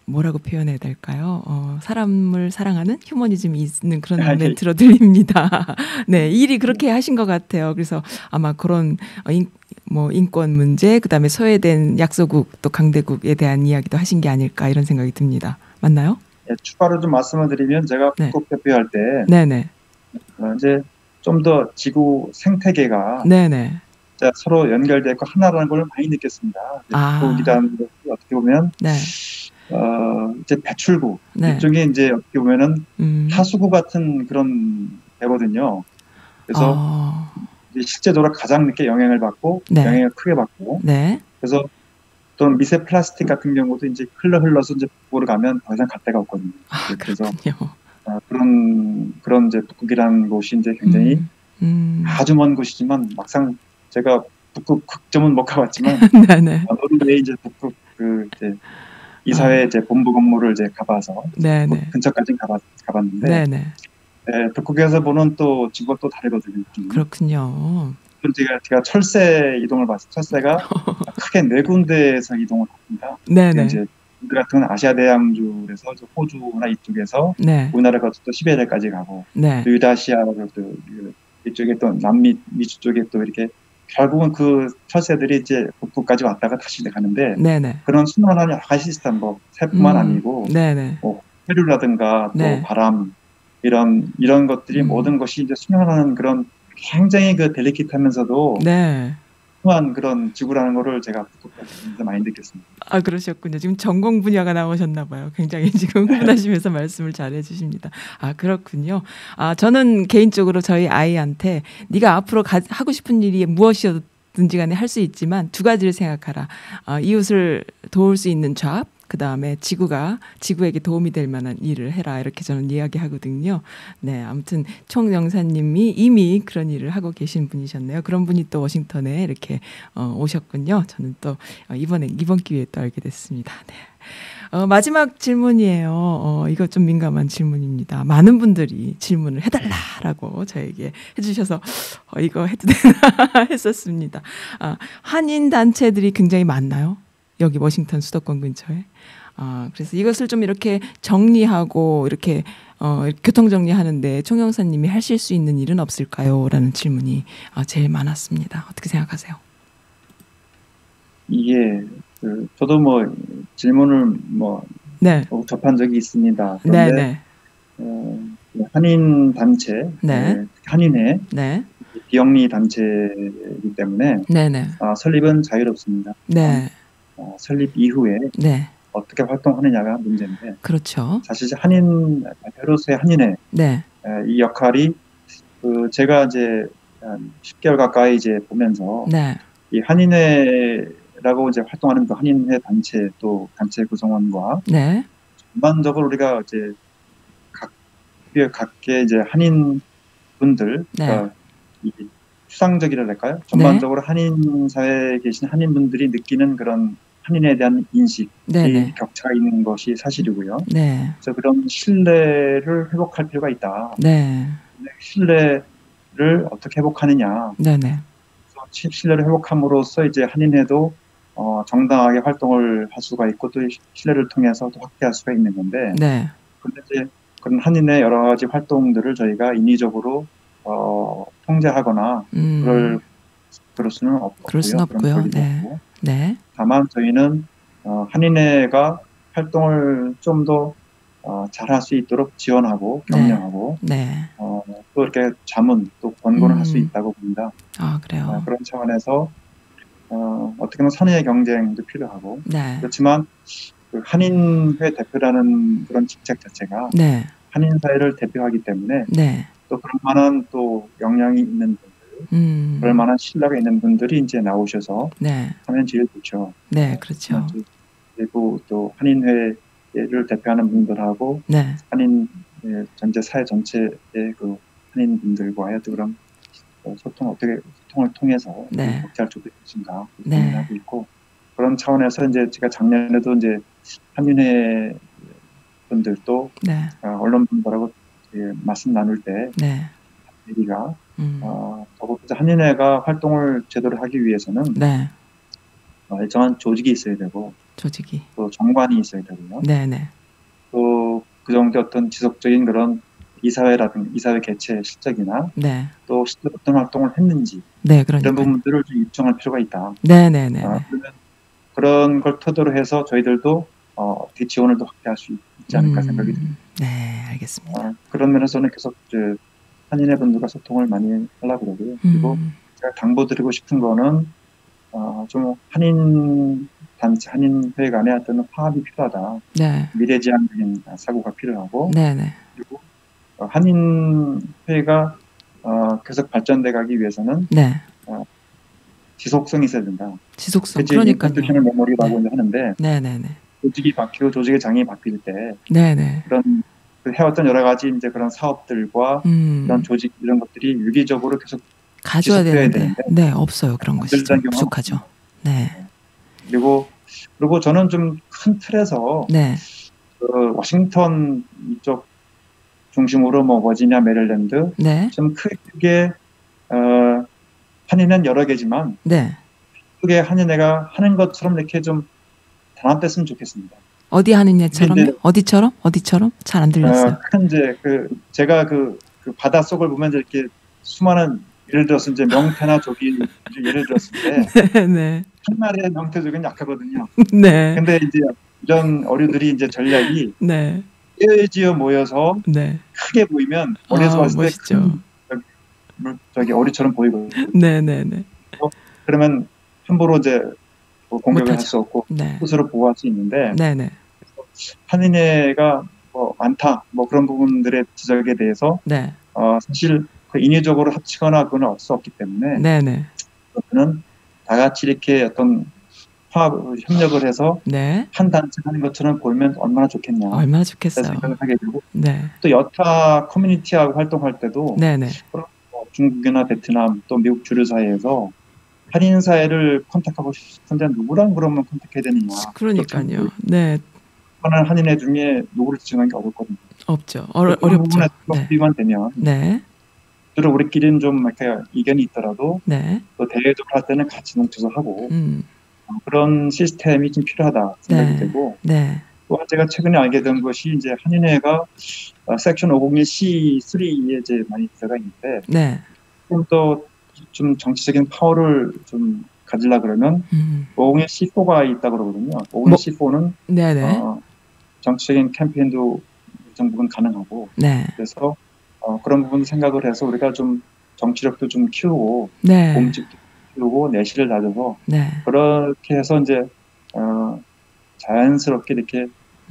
뭐라고 표현해야 될까요? 사람을 사랑하는 휴머니즘이 있는 그런 멘트로 들립니다. 네, 일이 그렇게 하신 것 같아요. 그래서 아마 그런 인권 문제, 그다음에 소외된 약소국 또 강대국에 대한 이야기도 하신 게 아닐까 이런 생각이 듭니다. 맞나요? 네, 추가로 좀 말씀을 드리면 제가 북극 대표할 때 네네. 이제 좀 더 지구 생태계가 네네. 서로 연결되고 하나라는 걸 많이 느꼈습니다. 북극이라는 것이 어떻게 보면 이제 배출구 일종의 이제 어떻게 보면은 하수구 같은 그런 배거든요. 그래서 이제 실제적으로 가장 늦게 영향을 받고 영향을 크게 받고 그래서 또 미세 플라스틱 같은 경우도 이제 흘러서 이제 북극으로 가면 더 이상 갈 데가 없거든요. 그래서 그런 이제 북극이라는 곳이 이제 굉장히 아주 먼 곳이지만 막상 제가 북극 극점은 못 가봤지만 노르웨이 이제 북극 그 이제 이사회 이제 본부 건물을 이제 가봐서 근처까지 가봤는데 북극에서 보는 또 지구가 또 다르거든요. 그렇군요. 제가 철새 이동을 봤어요. 철새가 크게 4군데에서 이동을 합니다. 이제 우리 같은 아시아 대양줄에서 호주나 이쪽에서 우리나라 거쳐 또 시베리아까지 가고 또 유다시아로 또 이쪽에 또 남미 미주 쪽에 또 이렇게 결국은 그 철새들이 이제 북극까지 왔다가 다시 가는데 그런 순환하는 여러 가지 시스템 새뿐만 아니고 폐류라든가 또 바람 이런 것들이 모든 것이 이제 순환하는 그런 굉장히 그 델리킷하면서도 중요한 그런 지구라는 거를 제가 북극에서 많이 느꼈습니다. 아, 그러셨군요. 지금 전공 분야가 나오셨나 봐요. 굉장히 지금 흥분하시면서 말씀을 잘해 주십니다. 아, 그렇군요. 아, 저는 개인적으로 저희 아이한테 네가 앞으로 하고 싶은 일이 무엇이든지 간에 할 수 있지만 2가지를 생각하라. 이웃을 도울 수 있는 잡, 그다음에 지구에게 도움이 될 만한 일을 해라. 이렇게 저는 이야기하거든요. 네, 아무튼 총영사님이 이미 그런 일을 하고 계신 분이셨네요. 그런 분이 또 워싱턴에 이렇게 오셨군요. 저는 또 이번 기회에 또 알게 됐습니다. 네. 마지막 질문이에요. 이거 좀 민감한 질문입니다. 많은 분들이 질문을 해달라라고 저에게 해주셔서 이거 해도 되나 했었습니다. 한인 단체들이 굉장히 많나요? 여기 워싱턴 수도권 근처에. 그래서 이것을 좀 이렇게 정리하고 이렇게 교통 정리하는데 총영사님이 하실 수 있는 일은 없을까요? 라는 질문이 제일 많았습니다. 어떻게 생각하세요? 이게 저도 질문을 접한 적이 있습니다. 그런데 한인 단체, 한인회 비영리 단체이기 때문에 설립은 자유롭습니다. 설립 이후에 어떻게 활동하느냐가 문제인데 그렇죠. 사실 한인 대표로서의 한인회 이 역할이 제가 이제 10개월 가까이 이제 보면서 이 한인회라고 이제 활동하는 그 한인회 단체 또 단체 구성원과 전반적으로 우리가 이제 각계 이제 한인 분들 추상적이랄까요? 전반적으로 한인 사회에 계신 한인 분들이 느끼는 그런 한인에 대한 인식이 격차가 있는 것이 사실이고요. 그래서 그런 신뢰를 회복할 필요가 있다. 신뢰를 어떻게 회복하느냐. 신뢰를 회복함으로써 이제 한인회도 정당하게 활동을 할 수가 있고 또 신뢰를 통해서 또 확대할 수가 있는 건데. 그런데 이제 그런 한인회 여러 가지 활동들을 저희가 인위적으로 통제하거나 그럴 수는 없고요. 다만 저희는 한인회가 활동을 좀 더 잘할 수 있도록 지원하고 격려하고 또 이렇게 자문 또 권고를 할 수 있다고 봅니다. 그래요. 그런 차원에서 어떻게 보면 선의의 경쟁도 필요하고 그렇지만 그 한인회 대표라는 그런 직책 자체가 한인 사회를 대표하기 때문에 또 그럴 만한 또 역량이 있는 분들, 그럴 만한 신뢰가 있는 분들이 이제 나오셔서 하면 제일 좋죠. 그렇죠. 그리고 또 한인회를 대표하는 분들하고 한인 전체 사회 전체의 그 한인 분들과의 또 그런 소통을 통해서 잘 좁힐 것인가 고민하고 있고 그런 차원에서 이제 제가 작년에도 이제 한인회 분들도 언론 분들하고 말씀 나눌 때 얘기가 그래서 한인회가 활동을 제대로 하기 위해서는 네. 일정한 조직이 있어야 되고, 또 정관이 있어야 되고요. 네네. 또 그 정도 어떤 지속적인 그런 이사회라든가 이사회 개최 실적이나 네. 또 실제 어떤 활동을 했는지 네, 이런 부분들을 좀 입증할 필요가 있다. 네네네. 그러면 그런 걸 토대로 해서 저희들도 어떻게 지원을 더 확대할 수 있지 않을까 생각이 듭니다. 네, 알겠습니다. 그런 면에서는 계속 한인회 분들과 소통을 많이 하려고 그러고요. 그리고 제가 당부드리고 싶은 거는 좀 한인 단체, 한인회 간의 어떤 화합이 필요하다. 네. 미래지향적인 사고가 필요하고, 네네. 그리고 한인회가 계속 발전돼 가기 위해서는 네. 지속성이 있어야 된다. 지속성, 그러니까요. 인스티튜셔널 메모리라고 하는데, 네네네. 조직이 바뀌고 조직의 장이 바뀔 때, 네네. 그런 해왔던 여러 가지 이제 그런 사업들과 그런 조직 이런 것들이 유기적으로 계속 가져야 되는데, 네, 없어요. 그런 것이 좀 부족하죠. 네. 그리고 저는 좀 큰 틀에서 네. 워싱턴 이쪽 중심으로 뭐 버지니아, 메릴랜드 네. 좀 크게 한인은 여러 개지만 네. 크게 한인회가 하는 것처럼 이렇게 좀 단합됐으면 좋겠습니다. 어디 한인회처럼요? 어디처럼? 잘 안 들렸어요. 이제 제가 그 바닷속을 보면 이렇게 수많은 예를 들어서 이제 명태나 조기 예를 들었을 때 네. 한 마리의 명태족은 약하거든요. 네. 근데 이제 이런 어류들이 이제 전략이 네. 떼지어 모여서 네. 크게 보이면 어디서 봤을 멋있죠. 때 어류처럼 보이거든요. 네네네. 그러면 함부로 이제 공격을 할 수 없고 네. 스스로 보호할 수 있는데 네네. 한인회가 많다 그런 부분들의 지적에 대해서 네. 사실 인위적으로 합치거나 그건 할 수 없기 때문에 네네. 그거는 다 같이 이렇게 어떤 협력을 해서 네. 한 단체 하는 것처럼 보이면 얼마나 좋겠냐. 얼마나 좋겠어요. 생각을 하게 되고 네. 또 여타 커뮤니티하고 활동할 때도 네네. 중국이나 베트남 또 미국 주류 사회에서 한인 사회를 컨택하고 싶은데 누구랑 그러면 컨택해야 되느냐. 그러니까요. 네. 하는 한인회 중에 누구를 지정하기 어렵거든요. 없죠. 어렵죠. 비만 되면 네. 주로 우리끼리는 좀 이렇게 이견이 있더라도 네. 또 대외적으로 할 때는 같이 뭉쳐서 하고 그런 시스템이 좀 필요하다 생각이 되고 네. 또 제가 최근에 알게 된 것이 이제 한인회가 섹션 501C3에 이제 많이 들어가 있는데 네. 좀 정치적인 파워를 좀 가지려 그러면 501C4가 있다 그러거든요. 501C4는 네네. 정치적인 캠페인도 일정 부분 가능하고 네. 그래서 그런 부분 생각을 해서 우리가 좀 정치력도 좀 키우고 네. 몸집도 키우고 내실을 다져서 네. 그렇게 해서 이제 자연스럽게 이렇게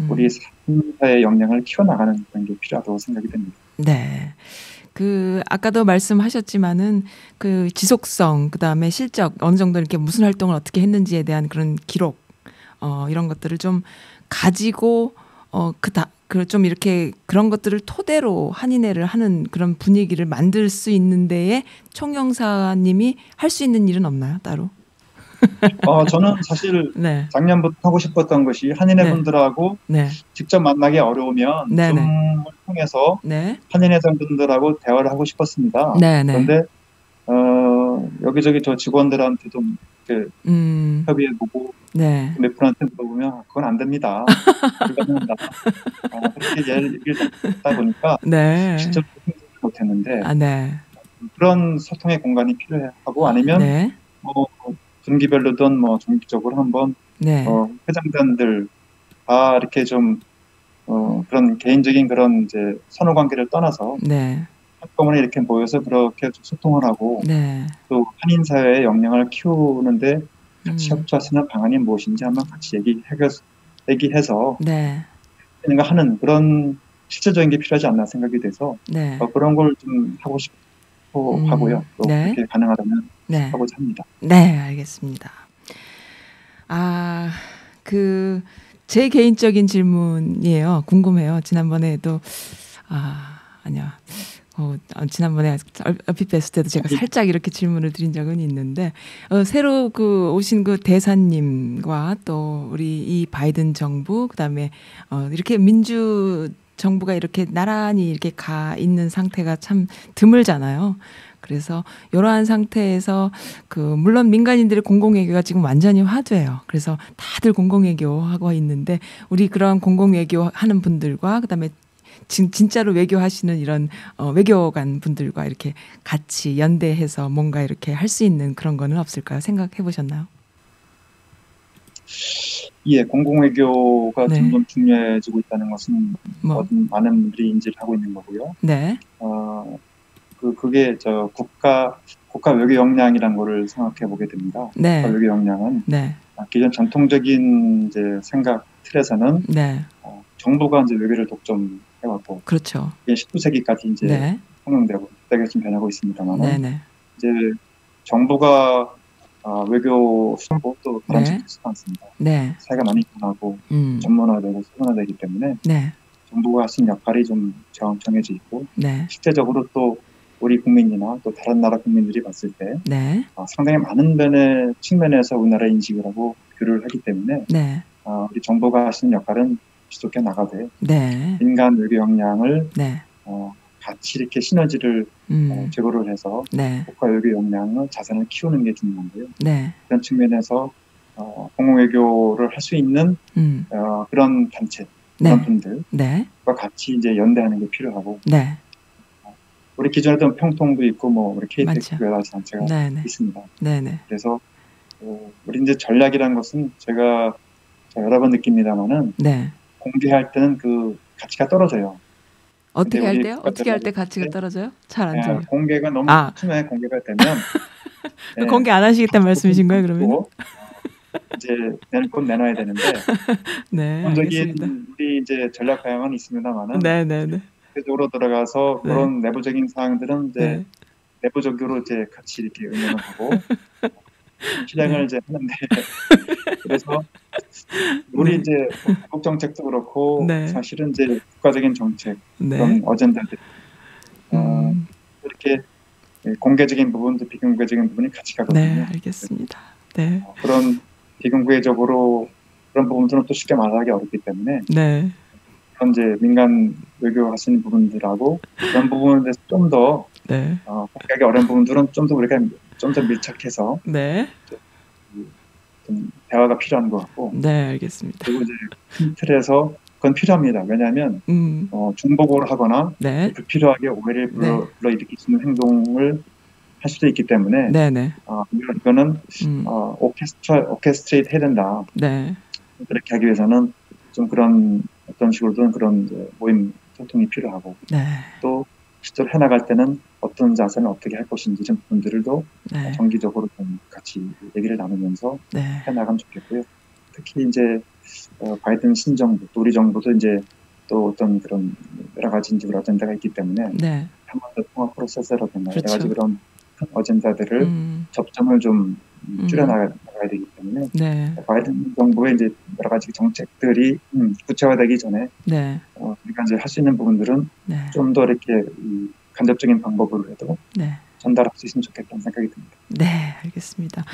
우리 사회의 역량을 키워나가는 그런 게 필요하다고 생각이 됩니다. 네. 아까도 말씀하셨지만은 지속성, 그 다음에 실적, 어느 정도 이렇게 무슨 활동을 어떻게 했는지에 대한 그런 기록, 이런 것들을 좀 가지고, 좀 이렇게 그런 것들을 토대로 한인회를 하는 그런 분위기를 만들 수 있는 데에 총영사님이 할 수 있는 일은 없나요, 따로? 저는 사실 네. 작년부터 하고 싶었던 것이 한인회 분들하고 직접 만나기 어려우면 줌을 통해서 한인회 분들하고 대화를 하고 싶었습니다. 그런데 여기저기 저 직원들한테도 협의해보고 몇 분한테 물어보면 그건 안 됩니다. 그렇게 얘기를 듣다 보니까 직접 못했는데 그런 소통의 공간이 필요하고 아니면 분기별로든 정기적으로 한번 회장단들 다 이렇게 좀 그런 개인적인 그런 이제 선후 관계를 떠나서 한꺼번에 이렇게 모여서 그렇게 소통을 하고 또 한인 사회의 역량을 키우는데 같이 협조할 수 있는 방안이 무엇인지 한번 같이 얘기해서 하는 그런 실질적인 게 필요하지 않나 생각이 돼서 그런 걸 좀 하고 싶고 하고요. 또 그렇게 가능하다면 하고자 합니다. 네, 알겠습니다. 제 개인적인 질문이에요. 궁금해요. 지난번에도 아니야. 지난번에 얼핏 뵀을 때도 제가 살짝 이렇게 질문을 드린 적은 있는데, 새로 오신 대사님과 또 우리 이 바이든 정부, 그 다음에, 이렇게 민주 정부가 이렇게 나란히 이렇게 가 있는 상태가 참 드물잖아요. 그래서 이러한 상태에서 물론 민간인들의 공공외교가 지금 완전히 화두예요. 그래서 다들 공공외교하고 있는데 우리 그런 공공외교 하는 분들과 그다음에 진짜로 외교하시는 이런 외교관 분들과 이렇게 같이 연대해서 뭔가 이렇게 할 수 있는 그런 거는 없을까요? 생각해 보셨나요? 예, 공공외교가 네. 점점 중요해지고 있다는 것은 많은 분들이 인지를 하고 있는 거고요. 네. 그게 국가 외교 역량이라는 거를 생각해 보게 됩니다. 네. 국가 외교 역량은 네. 기존 전통적인 이제 생각 틀에서는 네. 정부가 이제 외교를 독점해왔고, 그렇죠. 19세기까지 이제 네. 통용되고 그때가 좀 변하고 있습니다만, 네. 이제 정부가 외교 수행고 또 그런 네. 그렇지 않습니다. 네. 사회가 많이 변하고 전문화되고 세분화되기 때문에 네. 정부가 하신 역할이 좀 정해져 있고 네. 실제적으로 또 우리 국민이나 또 다른 나라 국민들이 봤을 때 네. 상당히 많은 측면에서 우리나라 인식을 하고 교류를 하기 때문에 네. 우리 정부가 하시는 역할은 지속해 나가되 네. 민간 외교 역량을 네. 같이 이렇게 시너지를 제고를 해서 네. 국가 외교 역량을 자산을 키우는 게 중요한데요. 네. 그런 측면에서 공공외교를 할 수 있는 그런 단체, 그런 분들과 네. 같이 이제 연대하는 게 필요하고. 네. 우리 기존에도 평통도 있고 우리 KTX 여러 가지 단체가 있습니다. 네네. 그래서 우리 이제 전략이라는 것은 제가 여러 번 느낍니다만은 네. 공개할 때는 그 가치가 떨어져요. 어떻게 할 때요? 어떻게 할 때 가치가 떨어져요? 잘 안 들려요. 공개가 너무 처음에 공개가 되면 공개 안 하시겠다는 말씀이신 거예요, 그러면? 이제 곧 내놔야 되는데. 네, 알겠습니다. 우리 이제 전략 방향은 있습니다만은. 네네네. 세적으로 들어가서 그런 내부적인 사항들은 이제 내부적으로 이제 같이 이렇게 의논을 하고 실행을 이제 하는데 그래서 우리 이제 국정책도 그렇고 사실은 이제 국가적인 정책 그런 어젠다들 이렇게 공개적인 부분도 비공개적인 부분이 같이 가거든요. 네, 알겠습니다. 네. 그런 비공개적으로 그런 부분들은 또 쉽게 말하기 어렵기 때문에 네. 그런 이제 민간 외교 하시는 부분들하고 그런 부분에 대해서 좀 더 공개하기 어려운 부분들은 좀 더 우리가 좀 더 밀착해서 좀 대화가 필요한 것 같고. 네, 알겠습니다. 그리고 이제 큰 틀에서 그건 필요합니다. 왜냐하면 중복을 하거나 불필요하게 오해를 불러일으킬 수 있는 행동을 할 수도 있기 때문에 이거는 오케스트레이트 해야 된다. 네. 그렇게 하기 위해서는 좀 그런 어떤 식으로든 그런 모임 소통이 필요하고 또 실제로 해나갈 때는 어떤 자세는 어떻게 할 것인지 이런 부분들도 정기적으로 좀 같이 얘기를 나누면서 해나가면 좋겠고요. 특히 이제 바이든 신정부, 또 우리 정부도 이제 또 어떤 그런 여러 가지 이제 어젠다가 있기 때문에 한반도 통합 프로세스라든가 여러 가지 그런 어젠다들을 접점을 좀 줄여나가야 되기 때문에 바이든 정부의 이제 여러 가지 정책들이 구체화되기 전에 우리가 이제 할 수 있는 부분들은 좀 더 이렇게 간접적인 방법으로 해도 전달할 수 있으면 좋겠다는 생각이 듭니다. 네, 알겠습니다.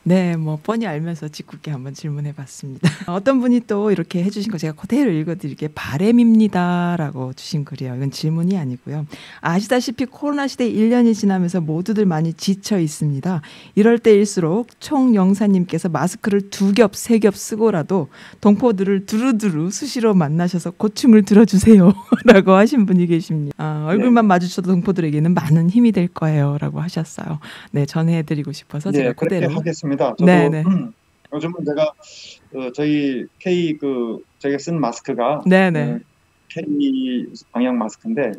네, 뻔히 알면서 짓궂게 한번 질문해봤습니다. 어떤 분이 또 이렇게 해주신 거 제가 그대로 읽어드릴게요. 바램입니다라고 주신 글이에요. 이건 질문이 아니고요. 아시다시피 코로나 시대 1년이 지나면서 모두들 많이 지쳐 있습니다. 이럴 때일수록 총영사님께서 마스크를 2겹, 3겹 쓰고라도 동포들을 두루두루 수시로 만나셔서 고충을 들어주세요. 라고 하신 분이 계십니다. 얼굴만 마주쳐도 동포들에게는 많은 힘이 될 거예요. 라고 하셨어요. 네, 전해드리고 싶어서 제가 그렇게 그대로 하겠습니다. 저도 요즘은 제가 저희 저희가 쓴 마스크가 K 방역 마스크인데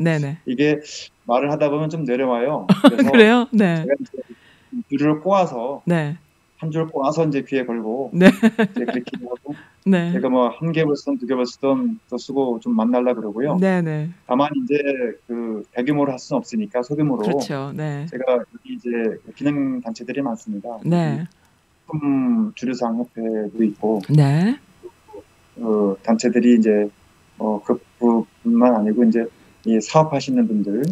이게 말을 하다 보면 좀 내려와요. 그래서 그래요? 네. 제가 이제 줄을 꼬아서 한 줄 꼬아서 이제 귀에 걸고 이제 그렇게 하고 제가 한 겹을 쓰든 2겹을 쓰든 또 쓰고 좀 만나려 그러고요. 다만 이제 그 대규모로 할 수는 없으니까 소규모로. 그렇죠. 제가 여기 이제 기능 단체들이 많습니다. 주류상 협회도 있고 단체들이 이제 그뿐만 아니고 이제 이 사업하시는 분들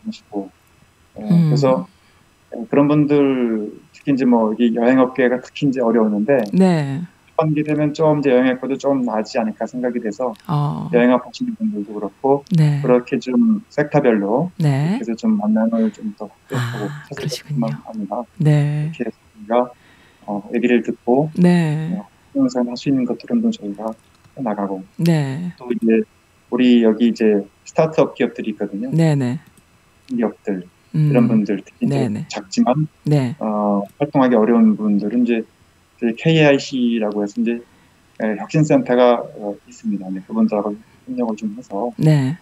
하시고 그래서 그런 분들 특히 이제 이 여행업계가 특히 이제 어려웠는데 하반기 되면 좀 이제 여행학과도 좀 나아지지 않을까 생각이 돼서 여행학 하시는 분들도 그렇고 네. 그렇게 좀 섹터별로 네. 그래서 좀 만남을 좀 더 하고 그러시군요. 합니다. 네. 이렇게 우리가 얘기를 듣고 네. 항상 할 수 있는 것들은 저희가 나가고 네. 또 이제 우리 여기 이제 스타트업 기업들이 있거든요. 네네. 기업들 이런 분들 특히 이제 작지만 네. 활동하기 어려운 분들은 이제 KIC라고 해서 이제 혁신센터가 있습니다. 네, 그분들하고 협력을 좀 해서 네.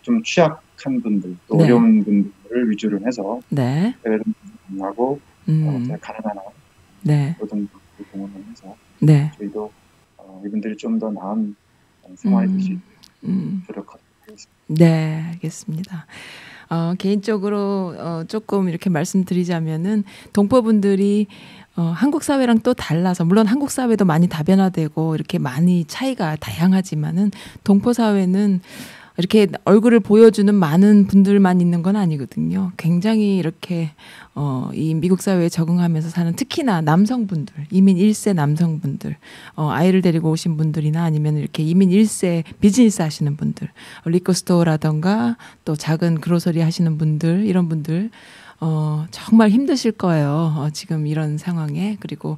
좀 취약한 분들 또 어려운 분들을 위주로 해서 대회를 만나고 가능한 모든 분들을 동원을 해서 저희도 이분들이 좀 더 나은 생활이 될 수 있도록 노력하도록 하겠습니다. 네, 알겠습니다. 개인적으로 조금 이렇게 말씀드리자면은 동포분들이 한국 사회랑 또 달라서 물론 한국 사회도 많이 다변화되고 이렇게 많이 차이가 다양하지만은 동포 사회는 이렇게 얼굴을 보여주는 많은 분들만 있는 건 아니거든요. 굉장히 이렇게 이 미국 사회에 적응하면서 사는 특히나 남성분들, 이민 1세 남성분들, 아이를 데리고 오신 분들이나 아니면 이렇게 이민 1세 비즈니스 하시는 분들, 리코스토어라던가 또 작은 그로서리 하시는 분들, 이런 분들 정말 힘드실 거예요. 지금 이런 상황에. 그리고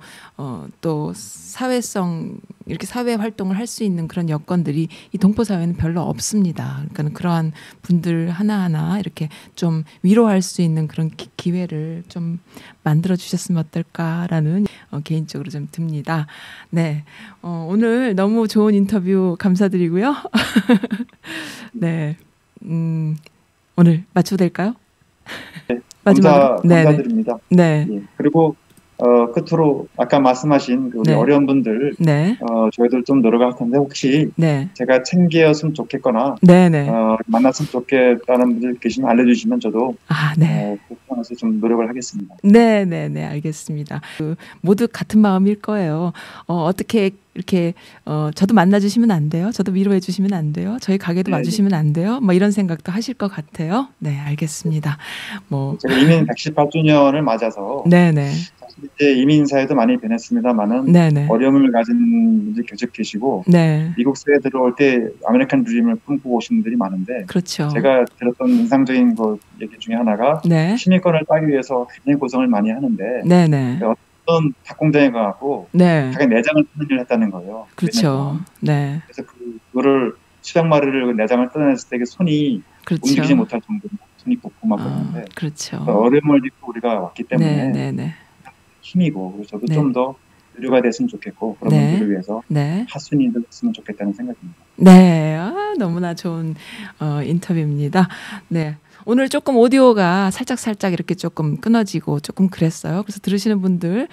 또 사회성 이렇게 사회 활동을 할 수 있는 그런 여건들이 이 동포 사회는 별로 없습니다. 그러니까 그러한 분들 하나하나 이렇게 좀 위로할 수 있는 그런 기회를 좀 만들어 주셨으면 어떨까라는 개인적으로 좀 듭니다. 네. 오늘 너무 좋은 인터뷰 감사드리고요. 네. 오늘 마쳐도 될까요? 네. 감사드립니다. 네. 예. 그리고 끝으로 아까 말씀하신 우리 어려운 분들 저희들 좀 노력할 텐데 혹시 제가 챙겨였으면 좋겠거나 만났으면 좋겠다는 분들 계시면 알려주시면 저도 그래서 좀 노력을 하겠습니다. 네, 알겠습니다. 모두 같은 마음일 거예요. 어떻게 이렇게 저도 만나주시면 안 돼요? 저도 위로해 주시면 안 돼요? 저희 가게도 와주시면 안 돼요? 뭐 이런 생각도 하실 것 같아요. 네, 알겠습니다. 제가 이민 118주년을 맞아서 사실 이제 이민 사회도 많이 변했습니다만은 어려움을 가진 분들이 계속 계시고 미국 사회에 들어올 때 아메리칸 드림을 꿈꾸고 오신 분들이 많은데 제가 들었던 인상적인 얘기 중에 하나가 시민권을 따기 위해서 굉장히 고생을 많이 하는데 어떤 닭공장에 가고 자기 내장을 뜯는 일을 했다는 거예요. 그렇죠. 그래서 그거를 수백 마리를 내장을 뜯어냈을 때 손이 움직이지 못할 정도로 손이 붓고만 보는데 어려움을 딛고 우리가 왔기 때문에 힘이고 그래서 저도 좀 더 의료가 됐으면 좋겠고 그런 분들을 위해서 하순이 됐으면 좋겠다는 생각입니다. 네, 너무나 좋은 인터뷰입니다. 네. 오늘 조금 오디오가 살짝 이렇게 조금 끊어지고 조금 그랬어요. 그래서 들으시는 분들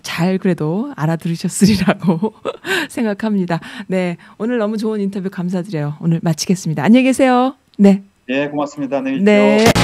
잘 그래도 알아들으셨으리라고 생각합니다. 네, 오늘 너무 좋은 인터뷰 감사드려요. 오늘 마치겠습니다. 안녕히 계세요. 네. 네, 고맙습니다. 안녕히 계십시오.